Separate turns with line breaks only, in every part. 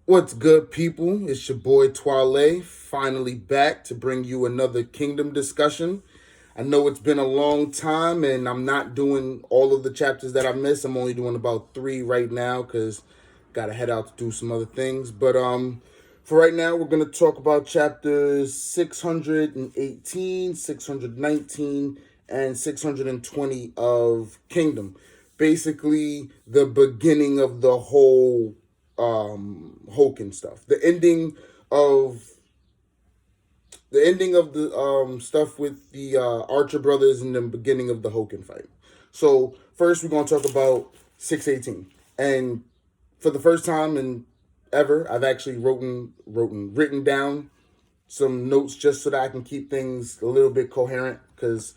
What's good, people? It's your boy Twale, finally back to bring you another Kingdom discussion. I know it's been a long time, and I'm not doing all of the chapters that I missed. I'm only doing about three right now because gotta head out to do some other things. But for right now, we're gonna talk about chapters 618, 619, and 620 of Kingdom. Basically, the beginning of the whole Hou Ken stuff. Of the stuff with the Archer brothers and the beginning of the Hou Ken fight. So first we're gonna talk about 618. And for the first time in ever, I've actually written down some notes just so that I can keep things a little bit coherent because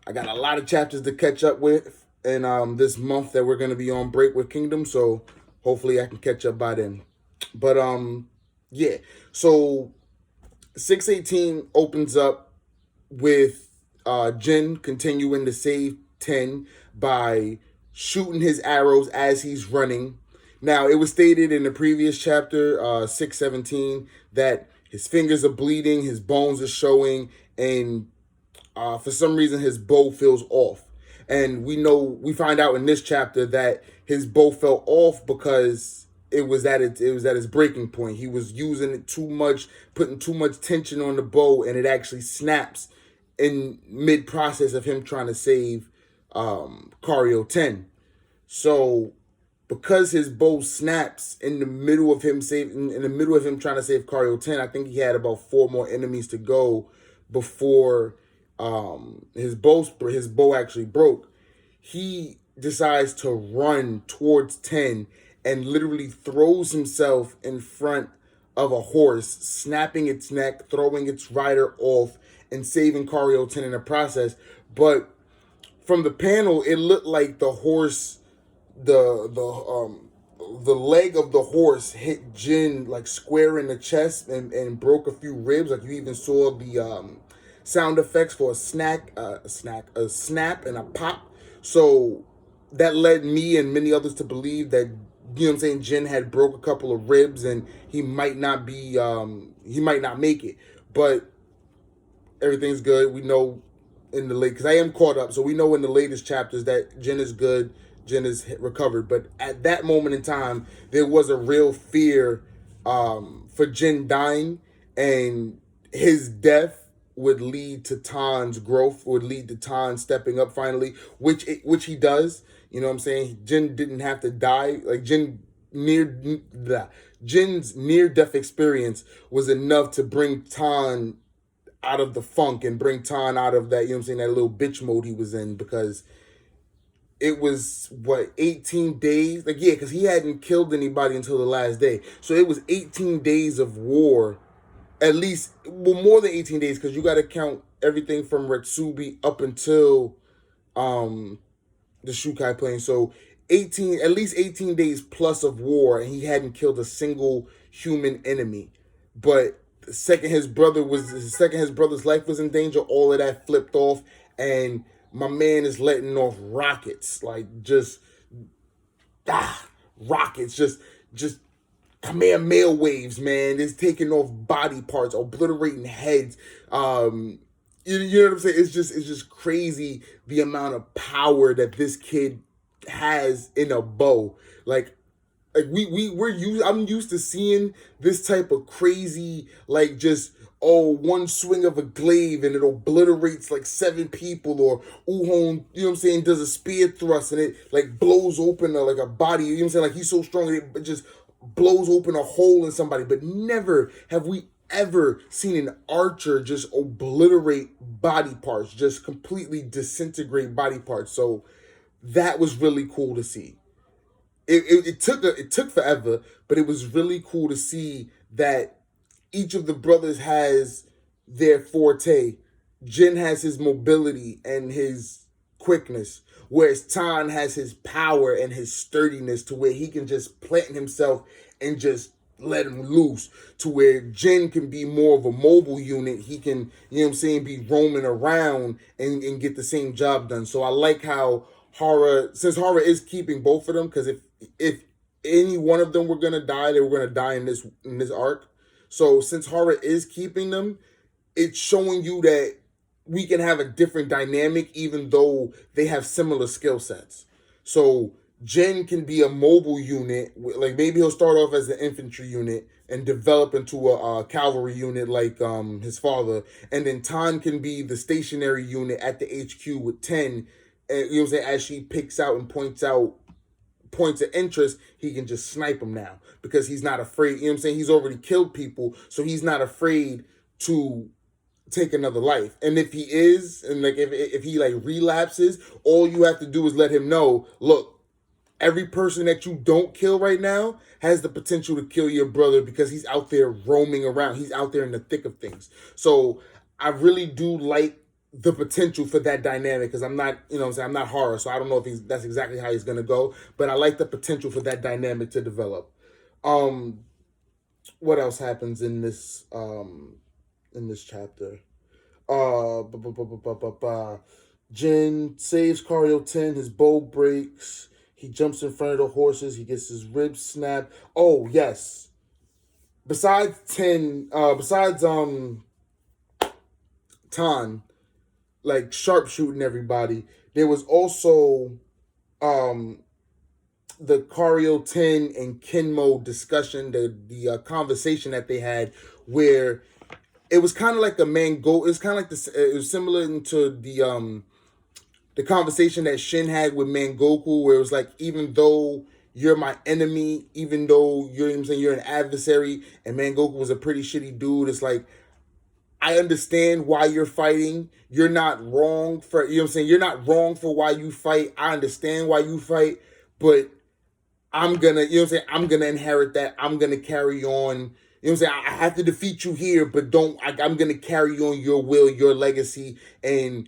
I got a lot of chapters to catch up with in this month that we're gonna be on break with Kingdom. So hopefully I can catch up by then. But yeah. So 618 opens up with Jin continuing to save Ten by shooting his arrows as he's running. Now, it was stated in the previous chapter, 617, that his fingers are bleeding, his bones are showing, and for some reason his bow feels off. And we find out in this chapter that his bow fell off because it was at its breaking point. He was using it too much, putting too much tension on the bow, and it actually snaps in mid process of him trying to save Karyo Ten. So because his bow snaps in the middle of him trying to save Karyo Ten, I think he had about four more enemies to go before his bow actually broke. He decides to run towards Ten and literally throws himself in front of a horse, snapping its neck, throwing its rider off, and saving Karyo Ten in the process. But from the panel, it looked like the horse, the leg of the horse hit Jin like square in the chest and broke a few ribs. Like you even saw the sound effects for a snap, and a pop. So that led me and many others to believe that Jin had broke a couple of ribs and he might not make it. But everything's good. We know in the late because I am caught up, so we know in the latest chapters that Jin is good, Jin is recovered. But at that moment in time, there was a real fear for Jin dying, and his death would lead to Tan's growth, would lead to Tan stepping up finally, which he does. You know what I'm saying? Jin didn't have to die. Like Jin's near death experience was enough to bring Tan out of the funk and bring Tan out of that, you know what I'm saying, that little bitch mode he was in, because it was 18 days, like, yeah, because he hadn't killed anybody until the last day. So it was 18 days of war, at least, well, more than 18 days, because you got to count everything from Retsubi up until the Shukai plane. So at least 18 days plus of war, and he hadn't killed a single human enemy. But the second his brother's life was in danger, all of that flipped off, and my man is letting off rockets, like just rockets, just Kamehameha waves, man. It's taking off body parts, obliterating heads. You know what I'm saying? It's just crazy the amount of power that this kid has in a bow. I'm used to seeing this type of crazy, like, just one swing of a glaive and it obliterates like seven people, or Uhon, you know what I'm saying, does a spear thrust and it like blows open like a body, you know what I'm saying, like he's so strong it just blows open a hole in somebody. But never have we ever seen an archer just obliterate body parts, just completely disintegrate body parts. So that was really cool to see. It took forever, but it was really cool to see that each of the brothers has their forte. Jin has his mobility and his quickness, whereas Tan has his power and his sturdiness, to where he can just plant himself and just let him loose, to where Jin can be more of a mobile unit. He can, you know what I'm saying, be roaming around and get the same job done. So I like how since Hara is keeping both of them, because if any one of them were gonna die, they were gonna die in this arc. So since Hara is keeping them, it's showing you that we can have a different dynamic even though they have similar skill sets. So Jin can be a mobile unit, like maybe he'll start off as an infantry unit and develop into a cavalry unit like his father, and then Tan can be the stationary unit at the HQ with Ten, and you know what I'm saying, as she picks out and points out points of interest, he can just snipe them now because he's not afraid. You know what I'm saying? He's already killed people, so he's not afraid to take another life. And if he is, and like if he like relapses, all you have to do is let him know, look, every person that you don't kill right now has the potential to kill your brother because he's out there roaming around. He's out there in the thick of things. So I really do like the potential for that dynamic because I'm not, you know what I'm saying, I'm not horror, so I don't know if that's exactly how he's gonna go, but I like the potential for that dynamic to develop. Um what else happens in this chapter? Uh, bu- bu- bu- bu- bu- bu- bu- Jin saves Karyo Ten. His bow breaks. He jumps in front of the horses. He gets his ribs snapped. Oh yes. Besides besides Tan, like sharpshooting everybody, there was also um the Karyo Ten and Kinmo discussion, the conversation that they had, where it was kind of like a mango. It was kind of like this. It was similar to the conversation that Shin had with Mangoku, where it was like, even though you're my enemy, even though you're, you know what I'm saying, you're an adversary, and Mangoku was a pretty shitty dude. It's like, I understand why you're fighting. You're not wrong for, you know what I'm saying, you're not wrong for why you fight. I understand why you fight, but I'm gonna, you know what I'm saying, I'm gonna inherit that. I'm gonna carry on. You know what I'm saying? I have to defeat you here, but I'm gonna carry on your will, your legacy, and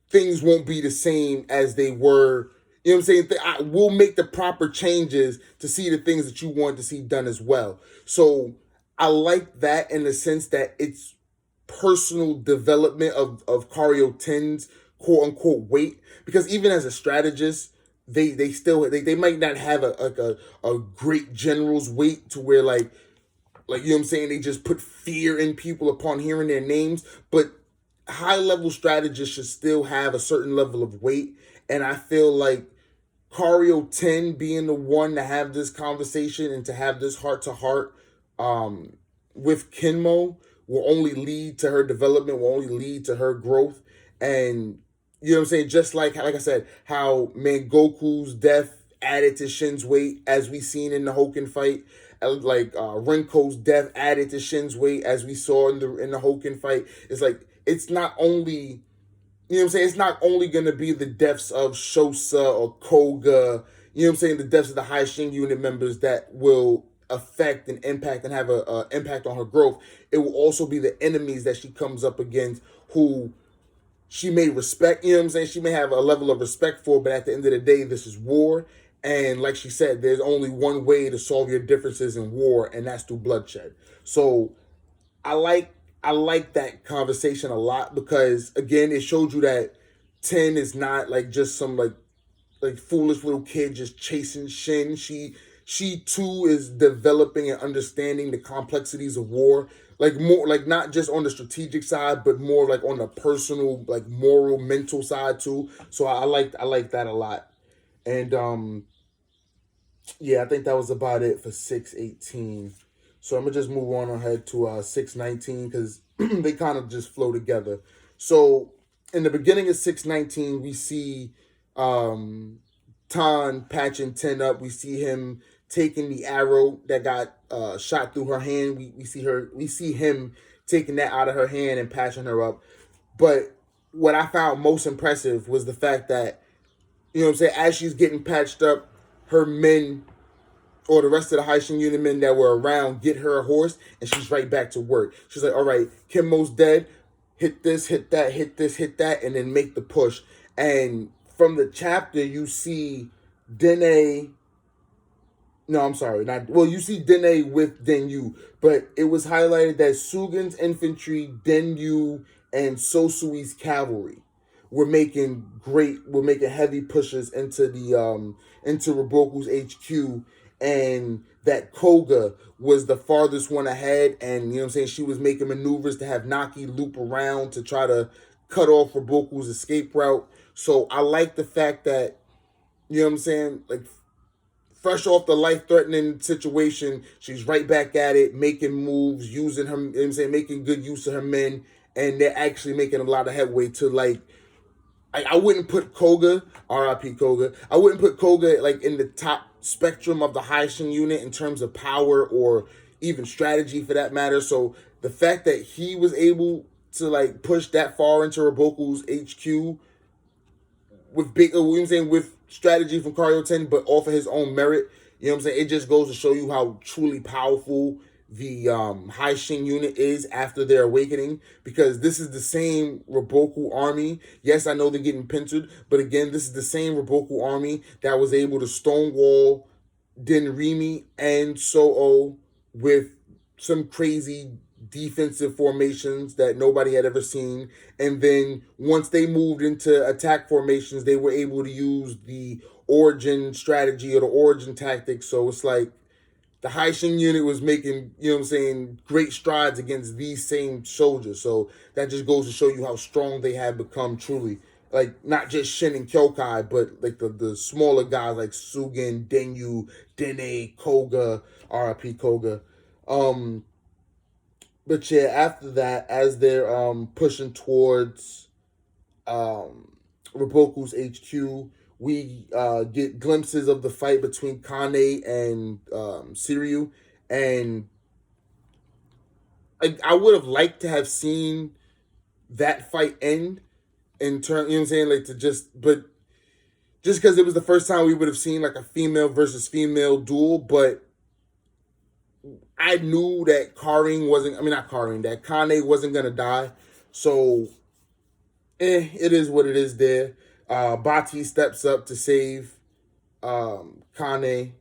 things won't be the same as they were. You know what I'm saying? We'll make the proper changes to see the things that you want to see done as well. So I like that in the sense that it's personal development of Karyo Ten's quote unquote weight. Because even as a strategist, they still they might not have a great general's weight to where like you know what I'm saying, they just put fear in people upon hearing their names, but high level strategists should still have a certain level of weight. And I feel like Karyo Ten being the one to have this conversation and to have this heart to heart with Kinmo will only lead to her development, will only lead to her growth. And you know what I'm saying? Just like I said, how Mangoku's death added to Shin's weight, as we seen in the Hou Ken fight. Like Renko's death added to Shin's weight, as we saw in the Hou Ken fight. It's like, it's not only, you know what I'm saying, it's not only gonna be the deaths of Shosa or Koga, you know what I'm saying, the deaths of the High Shin unit members that will affect and impact and have a impact on her growth. It will also be the enemies that she comes up against, who she may respect, you know what I'm saying? She may have a level of respect for, but at the end of the day, this is war. And like she said, there's only one way to solve your differences in war, and that's through bloodshed. So I like I like that conversation a lot because again, it showed you that Ten is not like just some like foolish little kid just chasing Shin. She too is developing and understanding the complexities of war. Like more like not just on the strategic side, but more like on the personal, like moral, mental side too. So I like that a lot. And yeah, I think that was about it for 618. So I'm gonna just move on ahead to 619 because they kind of just flow together. So in the beginning of 619, we see um, Tan patching Ten up. We see him taking the arrow that got shot through her hand. We see him taking that out of her hand and patching her up. But what I found most impressive was the fact that, you know what I'm saying, as she's getting patched up, her men or the rest of the Haitian unit men that were around get her a horse, and she's right back to work. She's like, all right, Kimmo's dead. Hit this, hit that, hit this, hit that, and then make the push. And from the chapter, you see Dene. No, I'm sorry. Not well. You see Dene with Denyu, but it was highlighted that Sugan's infantry, Denyu, and Sosui's cavalry were making heavy pushes into the into Roboku's HQ, and that Koga was the farthest one ahead, and you know what I'm saying, she was making maneuvers to have Naki loop around to try to cut off Roboku's escape route. So I like the fact that, you know what I'm saying, like, fresh off the life threatening situation, she's right back at it, making moves, using her, you know what I'm saying, making good use of her men, and they're actually making a lot of headway to, like, I wouldn't put Koga, RIP Koga, I wouldn't put Koga like in the top spectrum of the Shin unit in terms of power or even strategy for that matter. So the fact that he was able to like push that far into Roboku's HQ with big, you know what I'm saying, with strategy from Karyo Ten, but off of his own merit, you know what I'm saying? It just goes to show you how truly powerful the Shin unit is after their awakening, because this is the same Roboku army. Yes, I know they're getting pincered, but again, this is the same Roboku army that was able to stonewall Denrimi and Soo with some crazy defensive formations that nobody had ever seen. And then once they moved into attack formations, they were able to use the origin strategy or the origin tactics. So it's like the Shin unit was making, you know what I'm saying, great strides against these same soldiers. So that just goes to show you how strong they have become truly. Like, not just Shin and Kyou Kai, but like the smaller guys like Sugen, Denyu, Dene, Koga, RIP Koga. Um, but yeah, after that, as they're pushing towards um Roboku's HQ, we get glimpses of the fight between Kane and Siryu, and I would have liked to have seen that fight end in turn. You know what I'm saying? Like, to just, but just because it was the first time we would have seen like a female versus female duel, but I knew that Karin wasn't. I mean, not Karin. That Kane wasn't gonna die. So, it is what it is. There, Bati steps up to save Kane.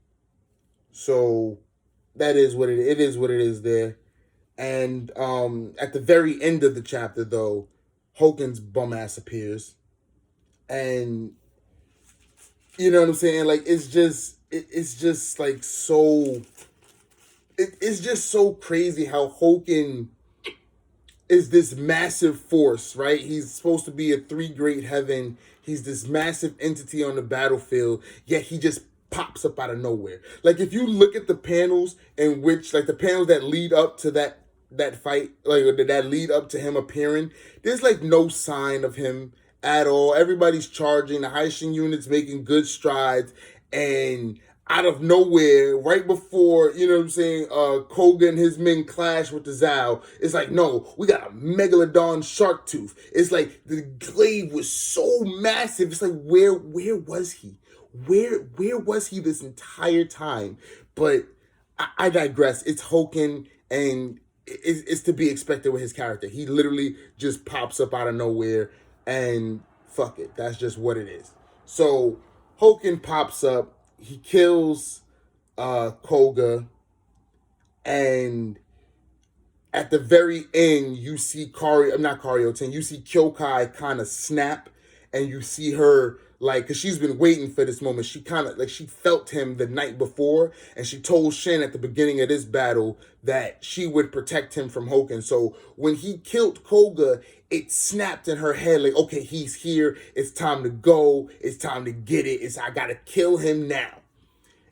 So that is what it is. What it is there. And at the very end of the chapter, though, Hou Ken's bum ass appears, and you know what I'm saying. Like, it's just like so. It's just so crazy how Hou Ken is this massive force, right? He's supposed to be a three great heaven. He's this massive entity on the battlefield, yet he just pops up out of nowhere. Like, if you look at the panels in which, like, the panels that lead up to that fight, like that lead up to him appearing, there's like no sign of him at all. Everybody's charging, the Shin unit's making good strides, and out of nowhere, right before, you know what I'm saying, Koga and his men clash with the Zao, it's like, no, we got a Megalodon shark tooth. It's like the glaive was so massive. It's like, where was he? Where was he this entire time? But I digress. It's Hou Ken, and it's to be expected with his character. He literally just pops up out of nowhere, and fuck it. That's just what it is. So Hou Ken pops up. He kills Koga, and at the very end, you see not Karyo Ten, you see Kyou Kai kind of snap, and you see her, like, because she's been waiting for this moment. She kind of, like, she felt him the night before, and she told Shin at the beginning of this battle that she would protect him from Hou Ken. So when he killed Koga, it snapped in her head, like, okay, he's here. It's time to go. It's time to get it. I got to kill him now.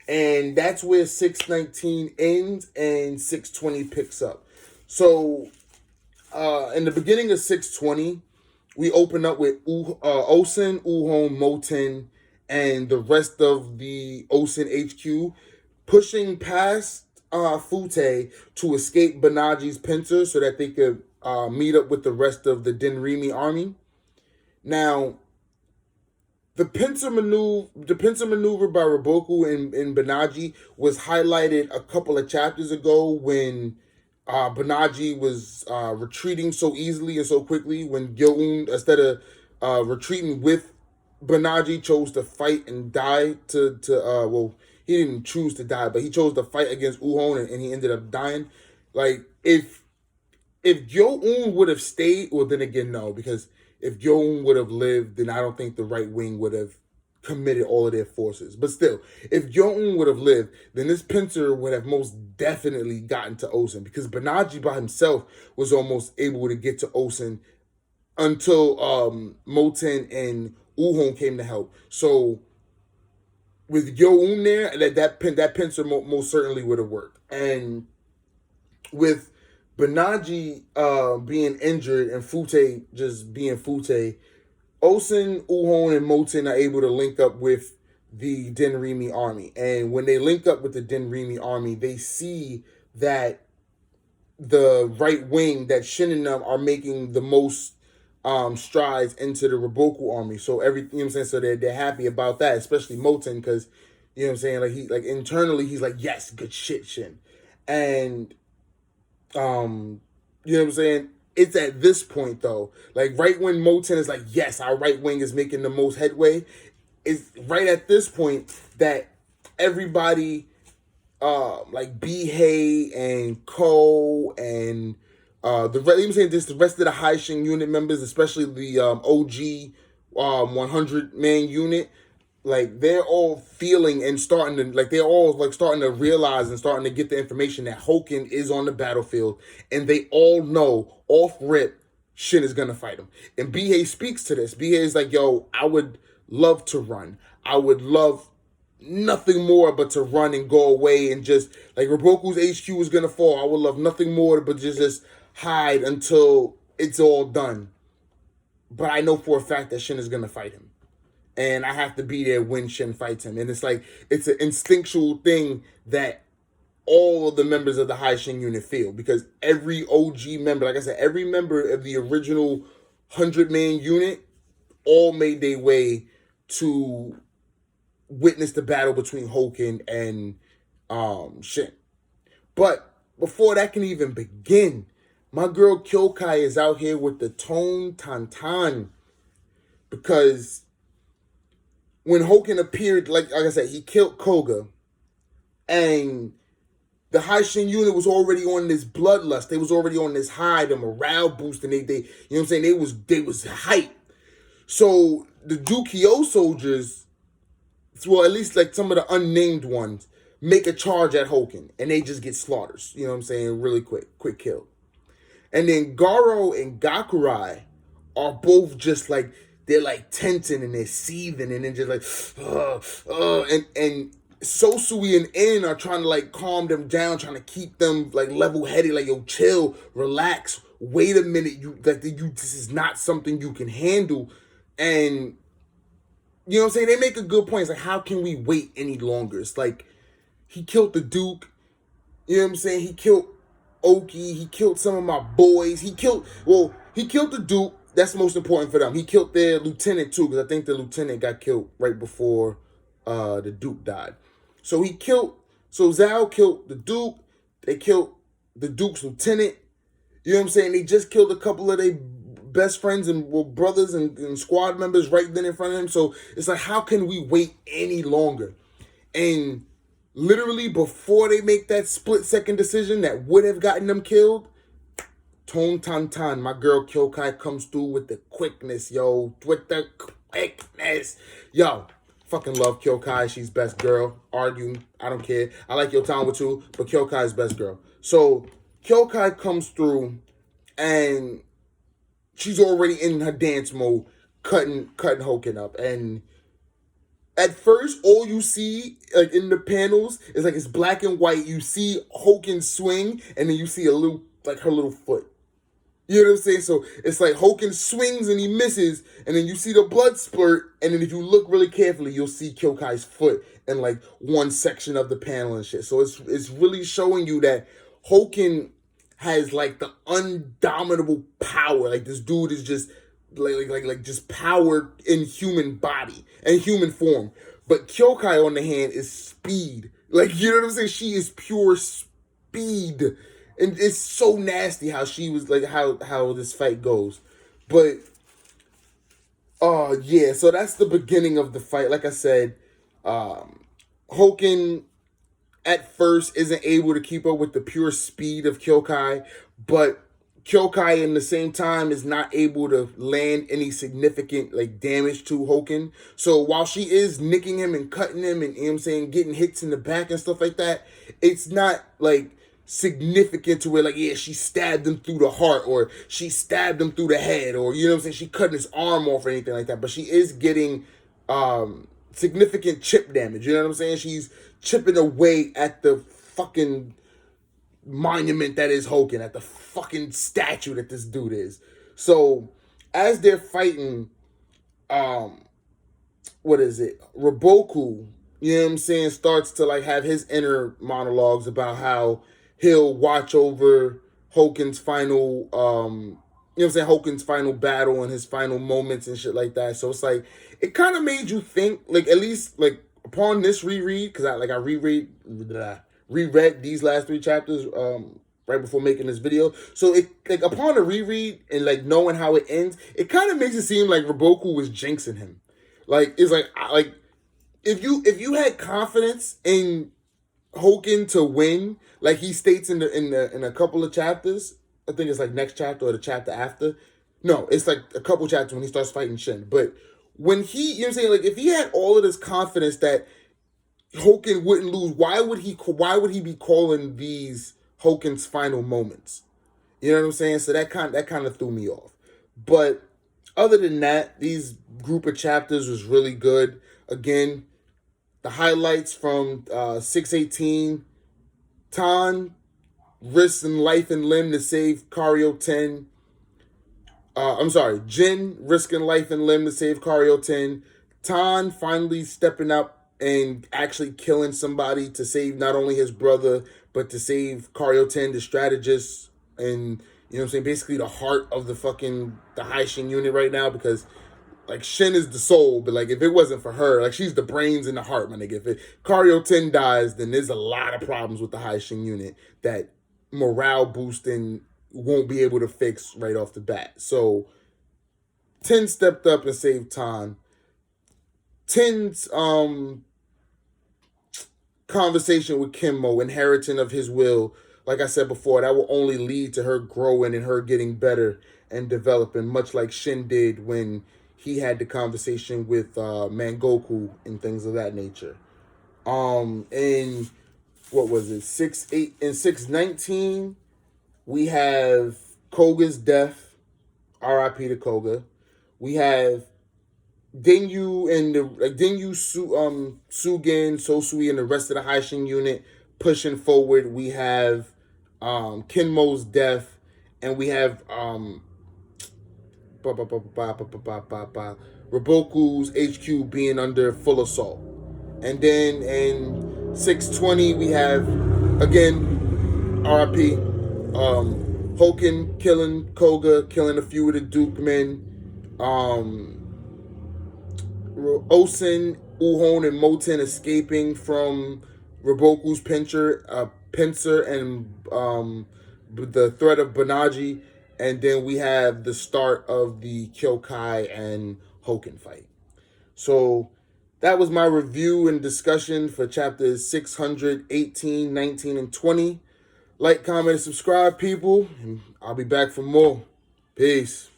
And that's where 619 ends and 620 picks up. So in the beginning of 620, we open up with Osen, Uhon, Moten, and the rest of the Osen HQ pushing past Fute to escape Banaji's pincer so that they could meet up with the rest of the Denrimi army. Now, the pincer maneuver by Roboku and Banaji was highlighted a couple of chapters ago when Banaji was retreating so easily and so quickly, when Gyoun, instead of retreating with Banaji, chose to fight and die well, he didn't choose to die, but he chose to fight against Uhon, and he ended up dying. Like, if Gyoun would have stayed, well, then again, no, because if Gyoun would have lived, then I don't think the right wing would have committed all of their forces. But still, if Yo-Un would have lived, then this pincer would have most definitely gotten to Osen, because Banaji by himself was almost able to get to Osen until Moten and Uhon came to help. So with Yo-Un there, that pincer most certainly would have worked. And with Banaji being injured and Fute just being Fute, Osen, Uhon, and Moten are able to link up with the Denrimi army. And when they link up with the Denrimi army, they see that the right wing, that Shin and them are making the most strides into the Raboku army. So everything, you know what I'm saying? So they're happy about that, especially Moten, because, you know what I'm saying, like internally he's like, yes, good shit, Shin. And you know what I'm saying? It's at this point though, like right when Moten is like, yes, our right wing is making the most headway, it's right at this point that everybody like Bihei and Ko and the rest of the High Shin unit members, especially the OG 100-man unit, like they're all feeling and starting to, like they're all like starting to realize and starting to get the information that Hou Ken is on the battlefield, and they all know off rip Shin is gonna fight him. And Bihei speaks to this. Bihei is like, yo, I would love to run. I would love nothing more but to run and go away and just like Raboku's HQ is gonna fall. I would love nothing more but just hide until it's all done. But I know for a fact that Shin is gonna fight him. And I have to be there when Shin fights him. And it's like, it's an instinctual thing that all of the members of the High Shin unit feel. Because every OG member, like I said, every member of the original 100-man unit all made their way to witness the battle between Hou Ken and Shin. But before that can even begin, my girl Kyou Kai is out here with the Tone Tantan. Because when Hou Ken appeared, like I said, he killed Koga, and the High Shin unit was already on this bloodlust. They was already on this high, the morale boost, and they you know what I'm saying, they was hyped. So the Dukio soldiers, well, at least like some of the unnamed ones, make a charge at Hou Ken, and they just get slaughtered. You know what I'm saying? Really quick kill. And then Garo and Gakurai are both just like, they're like tensing and they're seething and then just like, and Sosui and En are trying to like calm them down, trying to keep them like level-headed, like, yo, chill, relax, wait a minute, this is not something you can handle. And you know what I'm saying? They make a good point. It's like, how can we wait any longer? It's like, he killed the Duke, you know what I'm saying? He killed Oki, he killed some of my boys, he killed the Duke. That's most important for them. He killed their lieutenant too, because I think the lieutenant got killed right before the Duke died. So Zhao killed the Duke. They killed the Duke's lieutenant. You know what I'm saying? They just killed a couple of their best friends and brothers and squad members right then in front of him. So it's like, how can we wait any longer? And literally before they make that split-second decision that would have gotten them killed, Tone Tantan, my girl Kyou Kai, comes through with the quickness, yo. With the quickness. Yo, fucking love Kyou Kai. She's best girl. Argue, I don't care. I like your town with too, but Kyou Kai is best girl. So Kyou Kai comes through and she's already in her dance mode, cutting Hou Ken up. And at first, all you see, like in the panels, is like it's black and white. You see Hou Ken swing, and then you see a little, like her little foot. You know what I'm saying? So it's like Hou Ken swings and he misses, and then you see the blood splurt, and then if you look really carefully, you'll see Kyou Kai's foot in like one section of the panel and shit. So it's really showing you that Hou Ken has like the undominable power. Like this dude is just like just power in human body and human form. But Kyou Kai on the hand is speed. Like, you know what I'm saying? She is pure speed. And it's so nasty how she was like how this fight goes. But yeah, so that's the beginning of the fight. Like I said, Hou Ken at first isn't able to keep up with the pure speed of Kyou Kai, but Kyou Kai in the same time is not able to land any significant like damage to Hou Ken. So while she is nicking him and cutting him and, you know what I'm saying, getting hits in the back and stuff like that, it's not like significant to where like, yeah, she stabbed him through the heart or she stabbed him through the head or, you know what I'm saying, she cutting his arm off or anything like that. But she is getting significant chip damage. You know what I'm saying? She's chipping away at the fucking monument that is Hou Ken, at the fucking statue that this dude is. So as they're fighting, what is it? Raboku, you know what I'm saying, starts to like have his inner monologues about how he'll watch over Hou Ken's final, you know what I'm saying, Hou Ken's final battle and his final moments and shit like that. So it's like, it kind of made you think, like, at least, like, upon this reread, because I reread these last 3 chapters right before making this video. So it, like, upon a reread and like knowing how it ends, it kind of makes it seem like Raboku was jinxing him. Like, it's like if you had confidence in Hou Ken to win, like he states in a couple of chapters, I think it's like next chapter or the chapter after. No, it's like a couple chapters when he starts fighting Shin. But when he, you know what I'm saying, like if he had all of this confidence that Hou Ken wouldn't lose, why would he be calling these Hou Ken's final moments? You know what I'm saying? So that kind of threw me off. But other than that, these group of chapters was really good. Again, the highlights from 618, Tan risking life and limb to save Karyo Ten. Jin risking life and limb to save Karyo Ten. Tan finally stepping up and actually killing somebody to save not only his brother, but to save Karyo Ten, the strategist, and, you know what I'm saying, basically the heart of the High Shin unit right now, because like Shin is the soul, but like if it wasn't for her, like she's the brains and the heart, my nigga. If Karyo Ten dies, then there's a lot of problems with the High Shin unit that morale boosting won't be able to fix right off the bat. So Ten stepped up and saved Tan. Ten's conversation with Kimmo, inheriting of his will, like I said before, that will only lead to her growing and her getting better and developing, much like Shin did when he had the conversation with Mangoku and things of that nature. And what was it? 619, we have Koga's death. R.I.P. to Koga. We have Denyu and Sugen, Sosui, and the rest of the High Shin unit pushing forward. We have Kinmo's death, and we have Raboku's HQ being under full assault. And then in 620 we have again RIP Hou Ken killing Koga, killing a few of the Duke men. Osen, Uhon, and Moten escaping from Raboku's pincer and the threat of Banaji. And then we have the start of the Kyou Kai and Hou Ken fight. So that was my review and discussion for chapters 618, 19, and 20. Like, comment, and subscribe, people. And I'll be back for more. Peace.